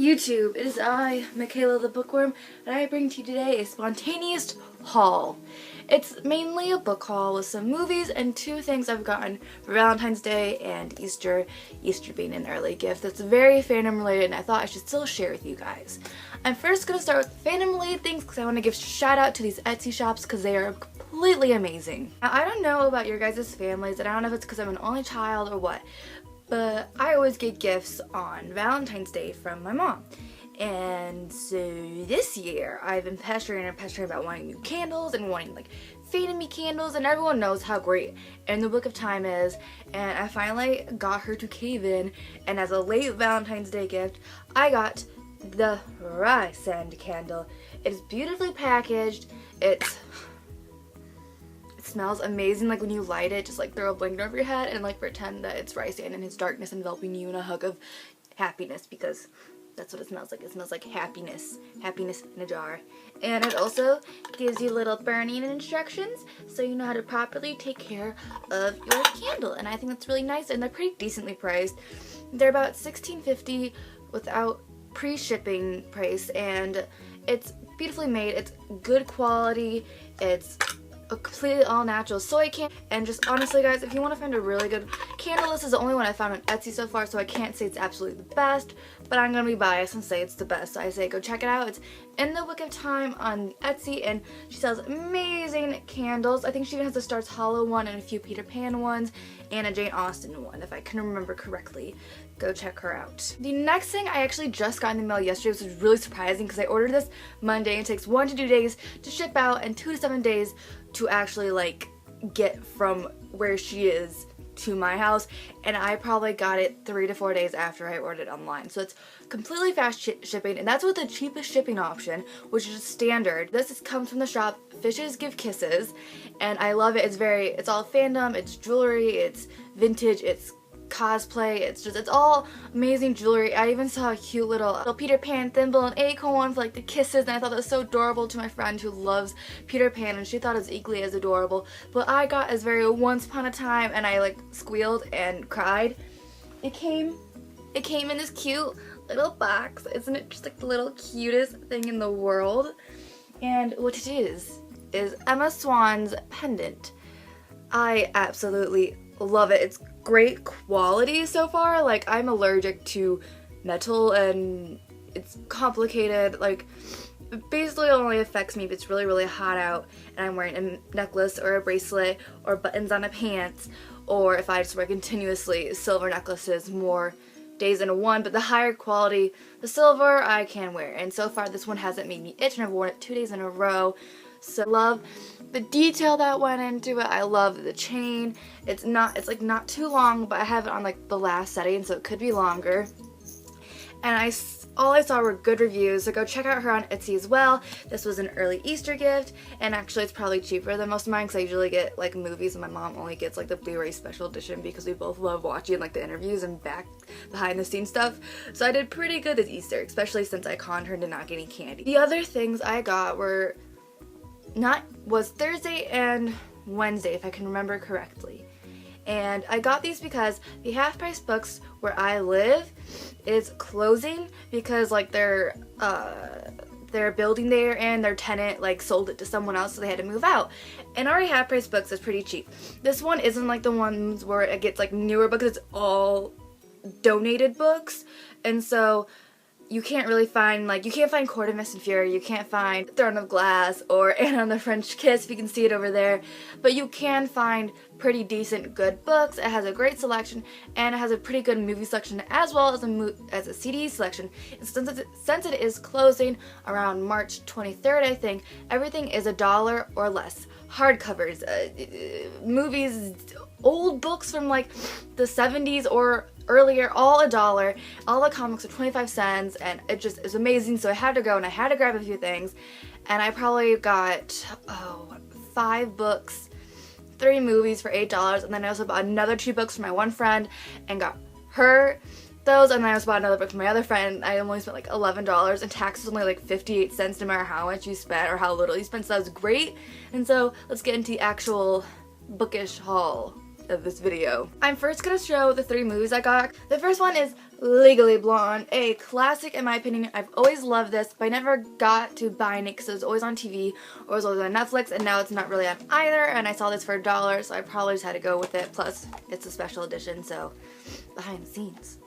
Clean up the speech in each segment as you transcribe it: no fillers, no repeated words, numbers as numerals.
YouTube, it is I, Michaela the Bookworm, and I bring to you today a spontaneous haul. It's mainly a book haul with some movies and two things I've gotten for Valentine's Day and Easter, Easter being an early gift that's very fandom related and I thought I should still share with you guys. I'm first going to start with fandom related things because I want to give a shout out to these Etsy shops because they are completely amazing. Now, I don't know about your guys' families and I don't know if it's because I'm an only child or what, but I always get gifts on Valentine's Day from my mom. And so this year I've been pestering about wanting new candles and wanting like fandom-y candles, and everyone knows how great In the Book of Time is, and I finally got her to cave in, and as a late Valentine's Day gift I got the rice sand candle. It's beautifully packaged. It smells amazing. Like when you light it, just like throw a blanket over your head and like pretend that it's rice sand and it's darkness enveloping you in a hug of happiness, because that's what it smells like. It smells like happiness. Happiness in a jar. And it also gives you little burning instructions so you know how to properly take care of your candle. And I think that's really nice, and they're pretty decently priced. They're about $16.50 without pre-shipping price, and it's beautifully made. It's good quality. It's a completely all natural soy candle, and just honestly guys, if you want to find a really good candle, this is the only one I found on Etsy so far, so I can't say it's absolutely the best, but I'm gonna be biased and say it's the best. So I say go check it out. It's In the Book of Time on Etsy, and she sells amazing candles. I think she even has a Stars Hollow one and a few Peter Pan ones and a Jane Austen one, if I can remember correctly. Go check her out. The next thing I actually just got in the mail yesterday, which was really surprising because I ordered this Monday and it takes 1 to 2 days to ship out and 2 to 7 days to actually like get from where she is to my house, and I probably got it 3 to 4 days after I ordered it online. So it's completely fast shipping, and that's with the cheapest shipping option, which is standard. Comes from the shop Fishes Give Kisses, and I love it. It's all fandom, it's jewelry, it's vintage, it's cosplay, it's all amazing jewelry. I even saw a cute little Peter Pan thimble and acorn for like the kisses, and I thought that was so adorable to my friend who loves Peter Pan, and she thought it was equally as adorable. But I got as very once upon a time, and I like squealed and cried. It came in this cute little box. Isn't it just like the little cutest thing in the world? And what it is Emma Swan's pendant. I absolutely love it. It's great quality so far. Like, I'm allergic to metal and it's complicated. Like, it basically only affects me if it's really, really hot out and I'm wearing a necklace or a bracelet or buttons on a pants, or if I just wear continuously silver necklaces more days in one. But the higher quality, the silver, I can wear, and so far this one hasn't made me itch, and I've worn it 2 days in a row. So I love the detail that went into it. I love the chain. It's like not too long, but I have it on like the last setting, so it could be longer. And all I saw were good reviews, so go check out her on Etsy as well. This was an early Easter gift, and actually it's probably cheaper than most of mine because I usually get like movies, and my mom only gets like the Blu-ray special edition because we both love watching like the interviews and behind the scenes stuff. So I did pretty good this Easter, especially since I conned her into not getting candy. The other things I got was Thursday and Wednesday, if I can remember correctly. And I got these because the Half Price Books where I live is closing because like their building there and their tenant like sold it to someone else, so they had to move out. And already Half Price Books is pretty cheap. This one isn't like the ones where it gets like newer books, it's all donated books, and so you can't really find, like, you can't find Court of Mist and Fury, you can't find Throne of Glass or Anna and the French Kiss, if you can see it over there, but you can find pretty decent good books. It has a great selection, and it has a pretty good movie selection as well as a CD selection. And since it is closing around March 23rd, I think, everything is $1 or less. Hardcovers, movies, old books from like the 70s or earlier, all $1. All the comics are 25 cents, and it just is amazing. So I had to go and I had to grab a few things, and I probably got 5 books, 3 movies for $8, and then I also bought another 2 books for my one friend and got her those, and then I also bought another book for my other friend. I only spent like $11, and tax is only like 58 cents no matter how much you spent or how little you spent, so that was great. And so let's get into the actual bookish haul of this video. I'm first gonna show the 3 movies I got. The first one is Legally Blonde, a classic in my opinion. I've always loved this, but I never got to buying it because it was always on TV or it was always on Netflix, and now it's not really on either, and I saw this for $1, so I probably just had to go with it. Plus, it's a special edition, so behind the scenes.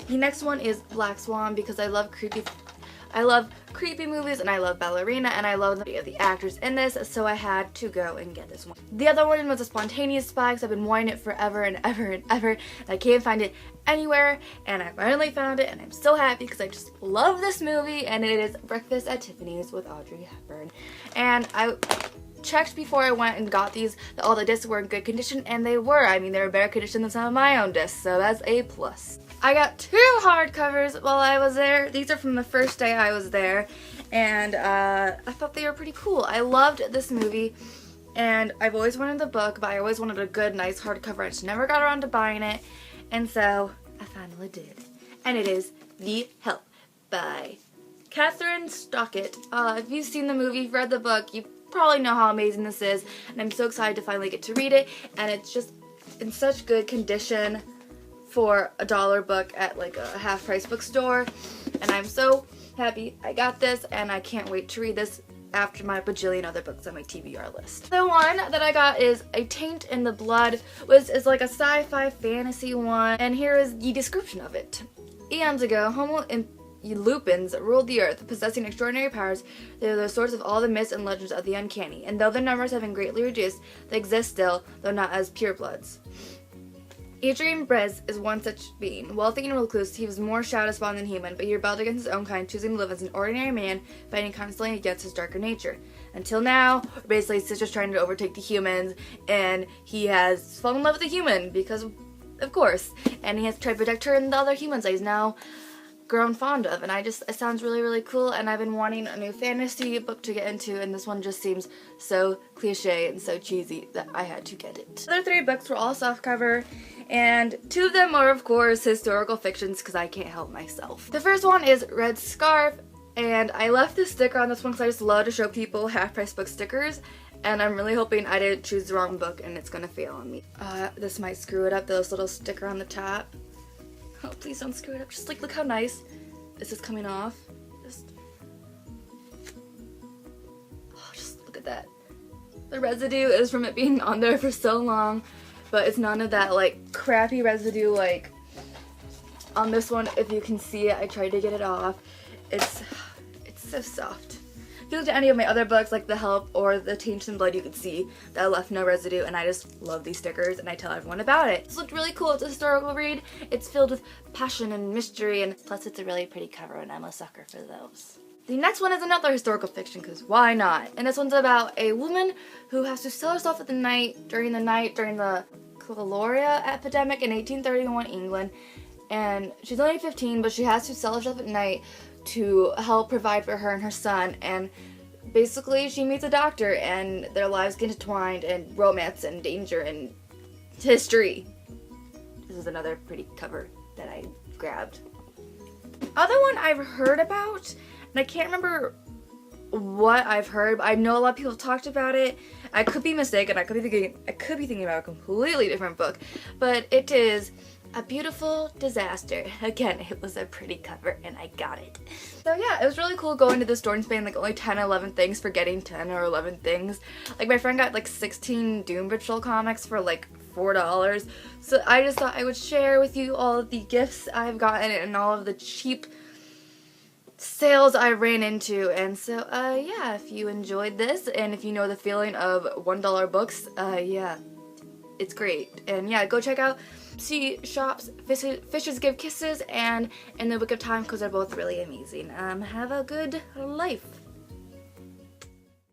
The next one is Black Swan because I love creepy movies, and I love Ballerina, and I love the actors in this, so I had to go and get this one. The other one was a Spontaneous Spy because I've been wanting it forever and ever and ever, and I can't find it anywhere, and I finally found it, and I'm so happy because I just love this movie, and it is Breakfast at Tiffany's with Audrey Hepburn. And I checked before I went and got these that all the discs were in good condition, and they were. I mean, they were better condition than some of my own discs, so that's a plus. I got 2 hardcovers while I was there. These are from the first day I was there, and I thought they were pretty cool. I loved this movie, and I've always wanted the book, but I always wanted a good, nice hardcover. I just never got around to buying it, and so I finally did. And it is The Help by Catherine Stockett. If you've seen the movie, read the book, you probably know how amazing this is, and I'm so excited to finally get to read it, and it's just in such good condition for a $1 book at like a half-price bookstore, and I'm so happy I got this, and I can't wait to read this after my bajillion other books on my TBR list. The one that I got is A Taint in the Blood, which is like a sci-fi fantasy one, and here is the description of it. Eons ago, Homo lupins ruled the earth, possessing extraordinary powers. They are the source of all the myths and legends of the uncanny, and though their numbers have been greatly reduced, they exist still, though not as purebloods. Adrian Brez is one such being. Wealthy and recluse, he was more shadow-spawn than human, but he rebelled against his own kind, choosing to live as an ordinary man, fighting constantly against his darker nature. Until now, basically, he's just trying to overtake the humans, and he has fallen in love with a human, because of course, and he has tried to protect her and the other humans that he's now grown fond of, and it sounds really, really cool, and I've been wanting a new fantasy book to get into, and this one just seems so cliche and so cheesy that I had to get it. The other 3 books were all softcover, and 2 of them are, of course, historical fictions because I can't help myself. The first one is Red Scarf, and I left this sticker on this one because I just love to show people half-price book stickers, and I'm really hoping I didn't choose the wrong book and it's gonna fail on me. This might screw it up, this little sticker on the top. Oh, please don't screw it up. Just like, look how nice this is coming off. Just look at that. The residue is from it being on there for so long, but it's none of that like crappy residue like on this one. If you can see it, I tried to get it off. It's so soft. If you looked at any of my other books like The Help or The Taint in Blood, you could see that I left no residue, and I just love these stickers and I tell everyone about it. This looked really cool. It's a historical read. It's filled with passion and mystery, and plus it's a really pretty cover, and I'm a sucker for those. The next one is another historical fiction, because why not? And this one's about a woman who has to sell herself at the night during the cholera epidemic in 1831 England, and she's only 15, but she has to sell herself at night to help provide for her and her son, and basically she meets a doctor and their lives get intertwined, and romance and danger and history. This is another pretty cover that I grabbed. Other one I've heard about, and I can't remember what I've heard, but I know a lot of people have talked about it. I could be mistaken, I could be thinking about a completely different book, but it is A Beautiful Disaster. Again, it was a pretty cover and I got it. So yeah, it was really cool going to the store and spending like only 10 or 11 things for getting 10 or 11 things. Like my friend got like 16 Doom Patrol comics for like $4. So I just thought I would share with you all of the gifts I've gotten and all of the cheap sales I ran into. And so yeah, if you enjoyed this and if you know the feeling of $1 books, yeah, it's great. And yeah, go check out shops, Fishes Give Kisses and In the Book of Time, because they're both really amazing. Have a good life.